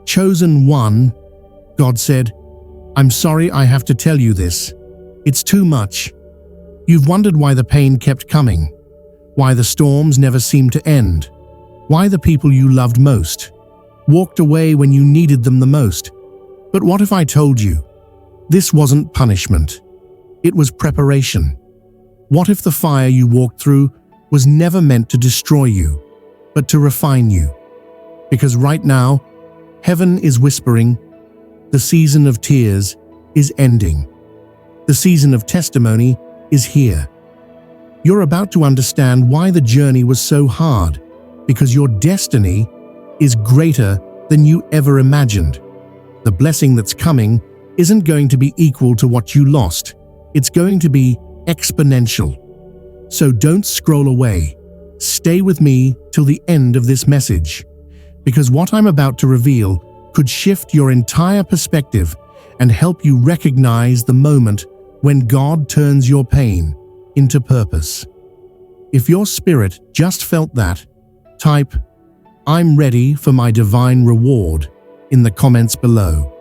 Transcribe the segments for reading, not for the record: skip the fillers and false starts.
Chosen one, God said, I'm sorry I have to tell you this. It's too much. You've wondered why the pain kept coming, why the storms never seemed to end, why the people you loved most walked away when you needed them the most. But what if I told you this wasn't punishment? It was preparation. What if the fire you walked through was never meant to destroy you, but to refine you? Because right now, heaven is whispering, the season of tears is ending. The season of testimony is here. You're about to understand why the journey was so hard, because your destiny is greater than you ever imagined. The blessing that's coming isn't going to be equal to what you lost. It's going to be exponential. So don't scroll away. Stay with me till the end of this message, because what I'm about to reveal could shift your entire perspective and help you recognize the moment when God turns your pain into purpose. If your spirit just felt that, type, I'm ready for my divine reward in the comments below.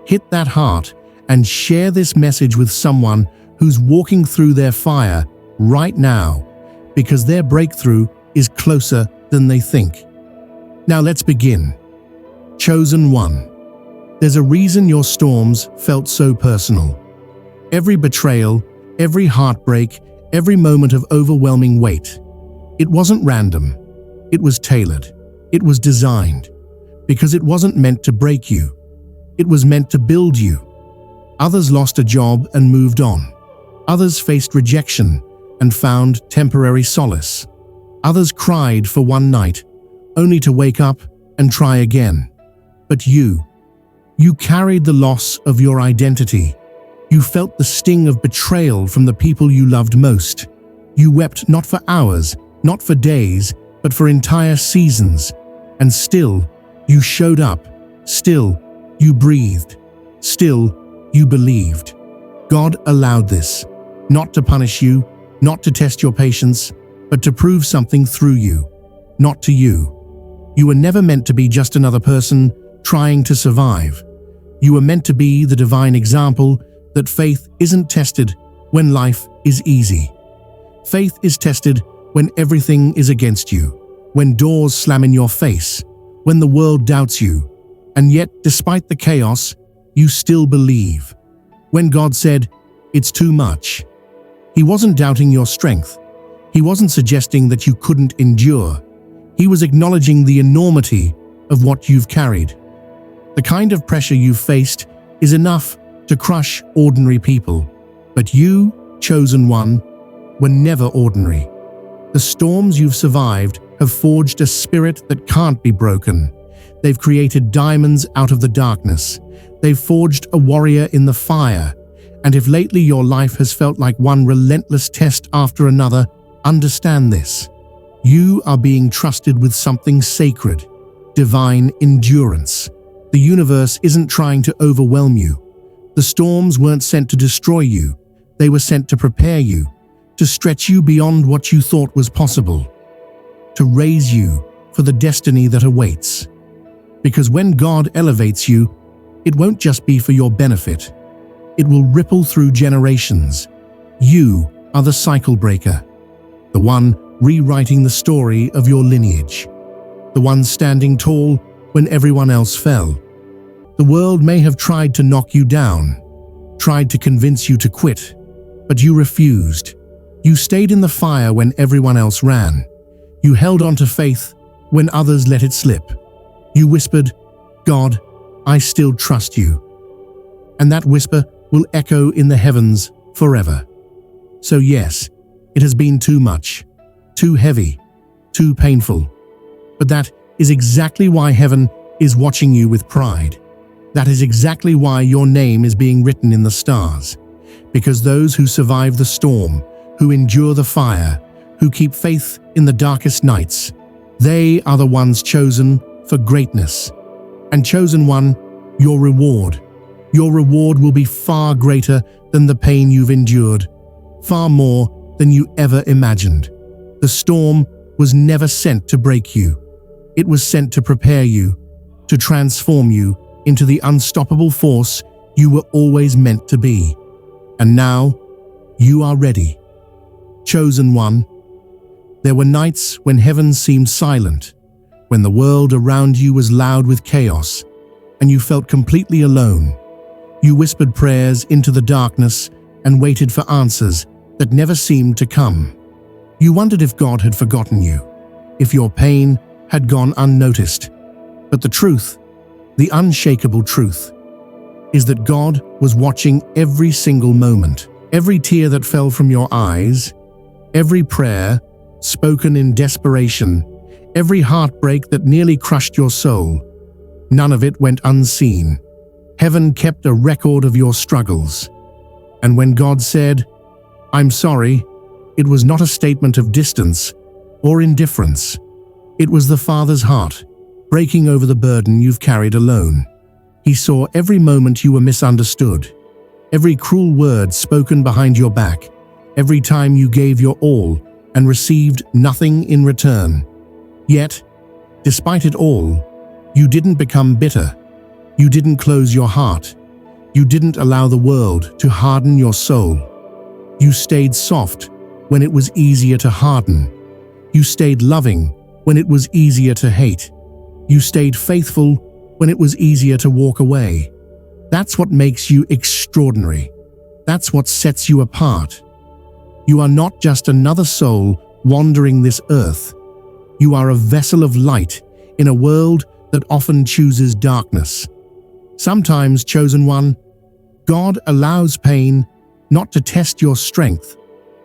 Hit that heart and share this message with someone who's walking through their fire right now, because their breakthrough is closer than they think. Now let's begin. Chosen one. There's a reason your storms felt so personal. Every betrayal, every heartbreak, every moment of overwhelming weight. It wasn't random. It was tailored. It was designed. Because it wasn't meant to break you. It was meant to build you. Others lost a job and moved on. Others faced rejection and found temporary solace. Others cried for one night, only to wake up and try again. But you carried the loss of your identity. You felt the sting of betrayal from the people you loved most. You wept not for hours, not for days, but for entire seasons. And still, you showed up. Still, you breathed. Still, you believed. God allowed this, not to punish you, not to test your patience, but to prove something through you, not to you. You were never meant to be just another person trying to survive. You were meant to be the divine example that faith isn't tested when life is easy. Faith is tested when everything is against you, when doors slam in your face, when the world doubts you, and yet, despite the chaos, you still believe. When God said, it's too much, He wasn't doubting your strength. He wasn't suggesting that you couldn't endure. He was acknowledging the enormity of what you've carried. The kind of pressure you've faced is enough to crush ordinary people. But you, chosen one, were never ordinary. The storms you've survived have forged a spirit that can't be broken. They've created diamonds out of the darkness. They've forged a warrior in the fire. And if lately your life has felt like one relentless test after another, understand this. You are being trusted with something sacred, divine endurance. The universe isn't trying to overwhelm you. The storms weren't sent to destroy you. They were sent to prepare you, to stretch you beyond what you thought was possible, to raise you for the destiny that awaits. Because when God elevates you, it won't just be for your benefit. It will ripple through generations. You are the cycle breaker, the one rewriting the story of your lineage, the one standing tall when everyone else fell. The world may have tried to knock you down, tried to convince you to quit, but you refused. You stayed in the fire when everyone else ran. You held on to faith when others let it slip. You whispered, God, I still trust you. And that whisper will echo in the heavens forever. So yes, it has been too much, too heavy, too painful. But that is exactly why heaven is watching you with pride. That is exactly why your name is being written in the stars. Because those who survive the storm, who endure the fire, who keep faith in the darkest nights, they are the ones chosen for greatness. And chosen one, your reward will be far greater than the pain you've endured, far more than you ever imagined. The storm was never sent to break you. It was sent to prepare you, to transform you into the unstoppable force you were always meant to be. And now, you are ready. Chosen one. There were nights when heaven seemed silent, when the world around you was loud with chaos, and you felt completely alone. You whispered prayers into the darkness and waited for answers that never seemed to come. You wondered if God had forgotten you, if your pain had gone unnoticed. But the truth, the unshakable truth, is that God was watching every single moment, every tear that fell from your eyes, every prayer spoken in desperation, every heartbreak that nearly crushed your soul. None of it went unseen. Heaven kept a record of your struggles. And when God said, "I'm sorry," it was not a statement of distance or indifference. It was the Father's heart breaking over the burden you've carried alone. He saw every moment you were misunderstood, every cruel word spoken behind your back, every time you gave your all and received nothing in return. Yet, despite it all, you didn't become bitter. You didn't close your heart. You didn't allow the world to harden your soul. You stayed soft when it was easier to harden. You stayed loving when it was easier to hate. You stayed faithful when it was easier to walk away. That's what makes you extraordinary. That's what sets you apart. You are not just another soul wandering this earth. You are a vessel of light in a world that often chooses darkness. Sometimes, chosen one, God allows pain not to test your strength,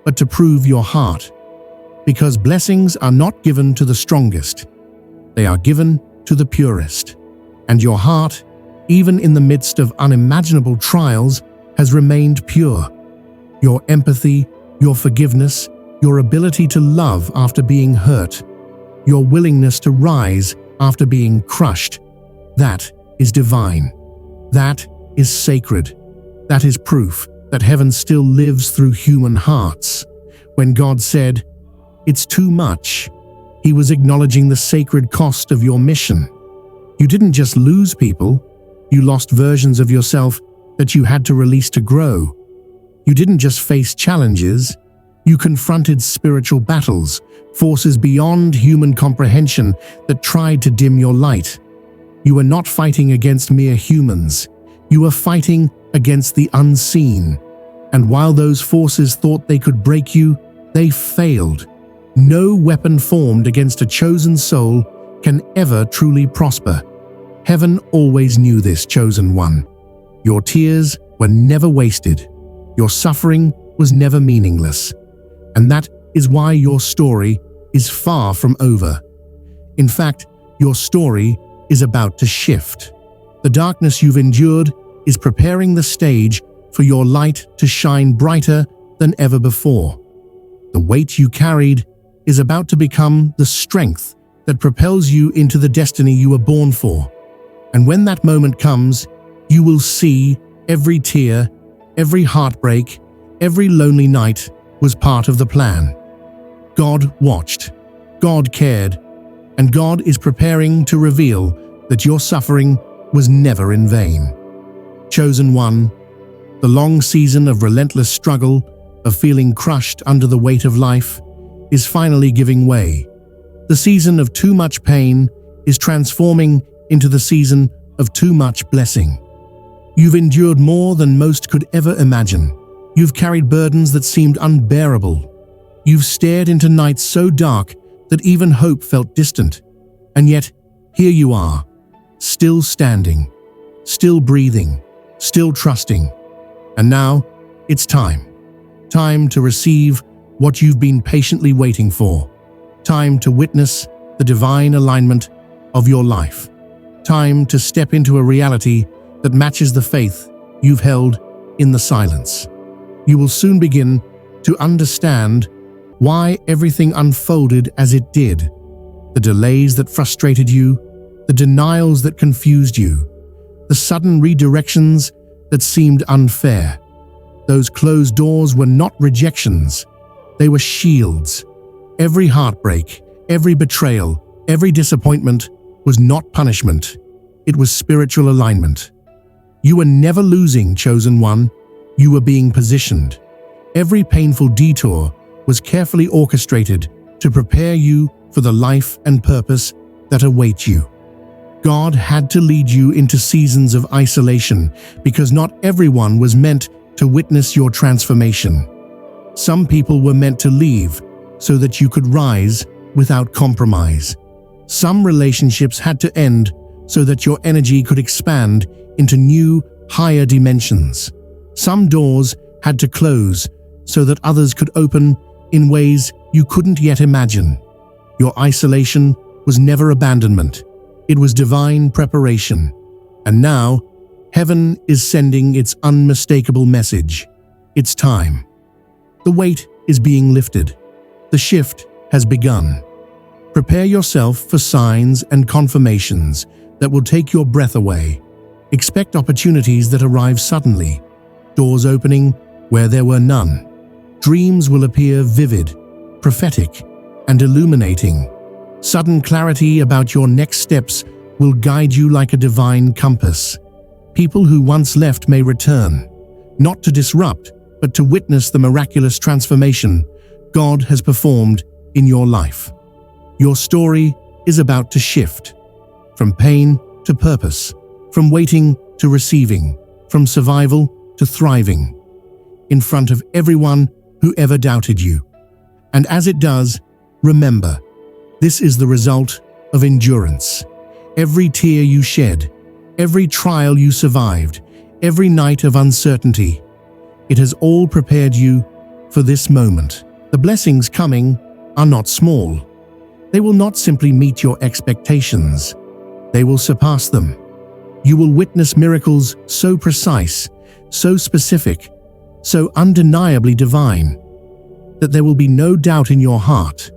but to prove your heart. Because blessings are not given to the strongest. They are given to the purest. And your heart, even in the midst of unimaginable trials, has remained pure. Your empathy, your forgiveness, your ability to love after being hurt, your willingness to rise after being crushed, that is divine. That is sacred. That is proof that heaven still lives through human hearts. When God said, "It's too much," He was acknowledging the sacred cost of your mission. You didn't just lose people, you lost versions of yourself that you had to release to grow. You didn't just face challenges, you confronted spiritual battles, forces beyond human comprehension that tried to dim your light. You were not fighting against mere humans, you were fighting against the unseen. And while those forces thought they could break you, they failed. No weapon formed against a chosen soul can ever truly prosper. Heaven always knew this, chosen one. Your tears were never wasted. Your suffering was never meaningless. And that is why your story is far from over. In fact, your story is about to shift. The darkness you've endured is preparing the stage for your light to shine brighter than ever before. The weight you carried is about to become the strength that propels you into the destiny you were born for. And when that moment comes, you will see every tear, every heartbreak, every lonely night was part of the plan. God watched, God cared, and God is preparing to reveal that your suffering was never in vain. Chosen one, the long season of relentless struggle, of feeling crushed under the weight of life, is finally giving way. The season of too much pain is transforming into the season of too much blessing. You've endured more than most could ever imagine. You've carried burdens that seemed unbearable. You've stared into nights so dark that even hope felt distant. And yet, here you are, still standing, still breathing, still trusting. And now, it's time. Time to receive what you've been patiently waiting for. Time to witness the divine alignment of your life. Time to step into a reality that matches the faith you've held in the silence. You will soon begin to understand why everything unfolded as it did. The delays that frustrated you, the denials that confused you, the sudden redirections that seemed unfair. Those closed doors were not rejections, they were shields. Every heartbreak, every betrayal, every disappointment was not punishment. It was spiritual alignment. You were never losing, chosen one. You were being positioned. Every painful detour was carefully orchestrated to prepare you for the life and purpose that await you. God had to lead you into seasons of isolation because not everyone was meant to witness your transformation. Some people were meant to leave so that you could rise without compromise. Some relationships had to end so that your energy could expand into new, higher dimensions. Some doors had to close so that others could open in ways you couldn't yet imagine. Your isolation was never abandonment. It was divine preparation. And now, heaven is sending its unmistakable message. It's time. The weight is being lifted. The shift has begun. Prepare yourself for signs and confirmations that will take your breath away. Expect opportunities that arrive suddenly, doors opening where there were none. Dreams will appear vivid, prophetic, and illuminating. Sudden clarity about your next steps will guide you like a divine compass. People who once left may return, not to disrupt, but to witness the miraculous transformation God has performed in your life. Your story is about to shift, from pain to purpose, from waiting to receiving, from survival to thriving, in front of everyone who ever doubted you. And as it does, remember, this is the result of endurance. Every tear you shed, every trial you survived, every night of uncertainty, it has all prepared you for this moment. The blessings coming are not small. They will not simply meet your expectations. They will surpass them. You will witness miracles so precise, so specific, so undeniably divine, that there will be no doubt in your heart.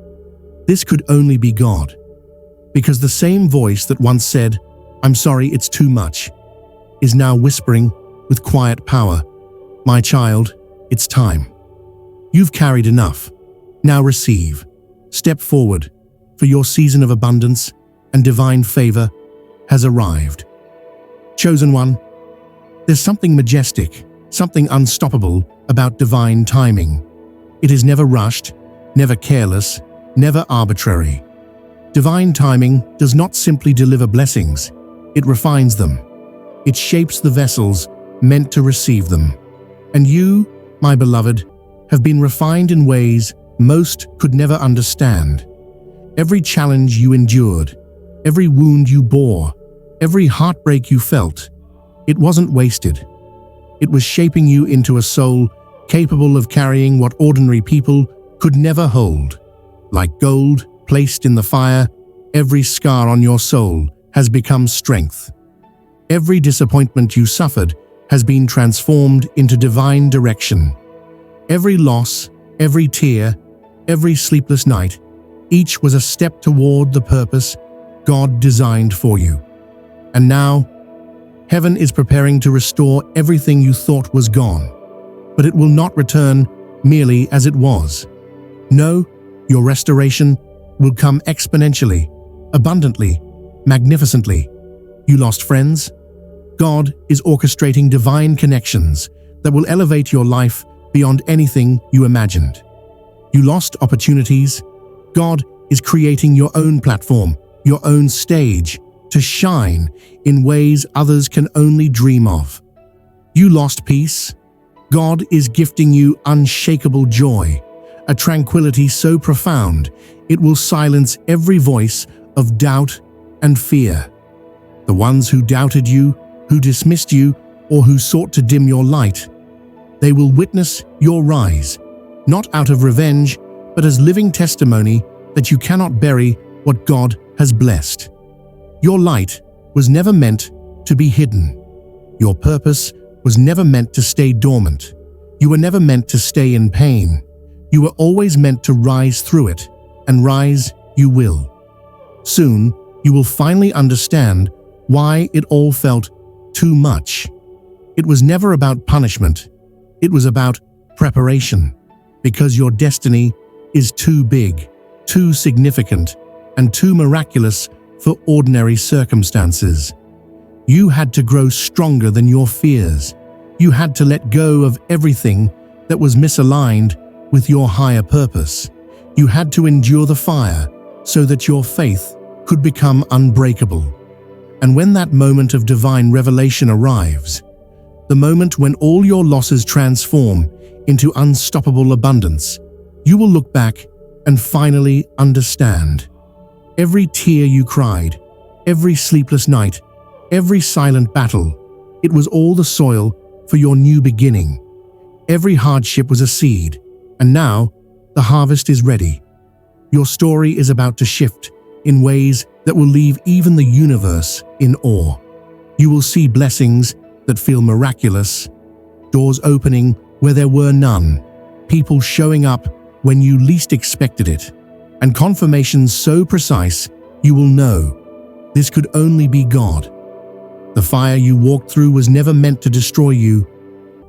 This could only be God. Because the same voice that once said, "I'm sorry, it's too much," is now whispering with quiet power, "My child, it's time. You've carried enough. Now receive. Step forward, for your season of abundance and divine favor has arrived." Chosen one, there's something majestic, something unstoppable about divine timing. It is never rushed, never careless, never arbitrary. Divine timing does not simply deliver blessings, it refines them. It shapes the vessels meant to receive them. And you, my beloved, have been refined in ways most could never understand. Every challenge you endured, every wound you bore, every heartbreak you felt, it wasn't wasted. It was shaping you into a soul capable of carrying what ordinary people could never hold. Like gold placed in the fire, every scar on your soul has become strength. Every disappointment you suffered has been transformed into divine direction. Every loss, every tear, every sleepless night, each was a step toward the purpose God designed for you. And now, heaven is preparing to restore everything you thought was gone. But it will not return merely as it was. No, your restoration will come exponentially, abundantly, magnificently. You lost friends? God is orchestrating divine connections that will elevate your life beyond anything you imagined. You lost opportunities? God is creating your own platform, your own stage, to shine in ways others can only dream of. You lost peace? God is gifting you unshakable joy, a tranquility so profound it will silence every voice of doubt and fear. The ones who doubted you, who dismissed you, or who sought to dim your light, they will witness your rise, not out of revenge, but as living testimony that you cannot bury what God has blessed. Your light was never meant to be hidden. Your purpose was never meant to stay dormant. You were never meant to stay in pain. You were always meant to rise through it, and rise you will. Soon, you will finally understand why it all felt too much. It was never about punishment. It was about preparation, because your destiny is too big, too significant, and too miraculous for ordinary circumstances. You had to grow stronger than your fears. You had to let go of everything that was misaligned with your higher purpose. You had to endure the fire so that your faith could become unbreakable. And when that moment of divine revelation arrives, the moment when all your losses transform into unstoppable abundance, you will look back and finally understand. Every tear you cried, every sleepless night, every silent battle, it was all the soil for your new beginning. Every hardship was a seed, and now the harvest is ready. Your story is about to shift in ways that will leave even the universe in awe. You will see blessings that feel miraculous, doors opening where there were none, people showing up when you least expected it, and confirmations so precise you will know this could only be God. The fire you walked through was never meant to destroy you.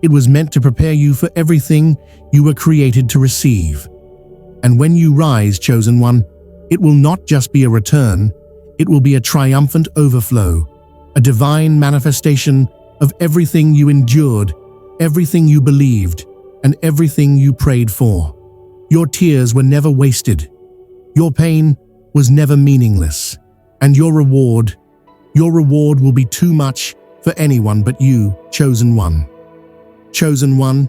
It was meant to prepare you for everything you were created to receive. And when you rise, chosen one, it will not just be a return, it will be a triumphant overflow, a divine manifestation of everything you endured, everything you believed, and everything you prayed for. Your tears were never wasted. Your pain was never meaningless. And your reward will be too much for anyone but you, chosen one. Chosen one,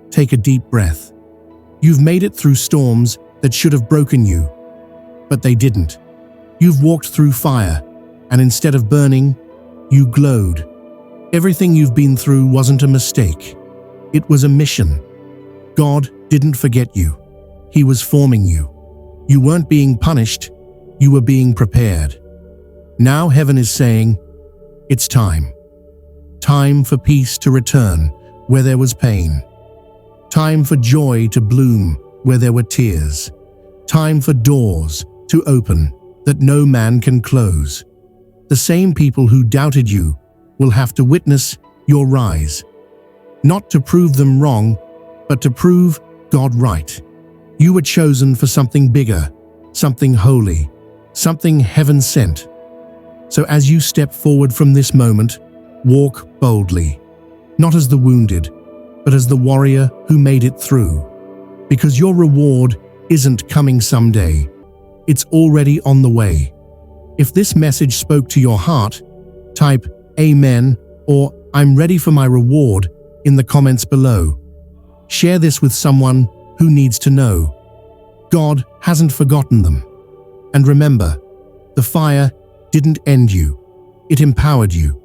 take a deep breath. You've made it through storms that should have broken you, but they didn't. You've walked through fire, and instead of burning, you glowed. Everything you've been through wasn't a mistake. It was a mission. God didn't forget you. He was forming you. You weren't being punished, you were being prepared. Now heaven is saying, it's time. Time for peace to return where there was pain. Time for joy to bloom where there were tears. Time for doors to open that no man can close. The same people who doubted you will have to witness your rise. Not to prove them wrong, but to prove God right. You were chosen for something bigger, something holy, something heaven sent. So as you step forward from this moment, walk boldly, not as the wounded, but as the warrior who made it through. Because your reward isn't coming someday, it's already on the way. If this message spoke to your heart, type Amen or I'm ready for my reward in the comments below. Share this with someone who needs to know. God hasn't forgotten them. And remember, the fire didn't end you, it empowered you.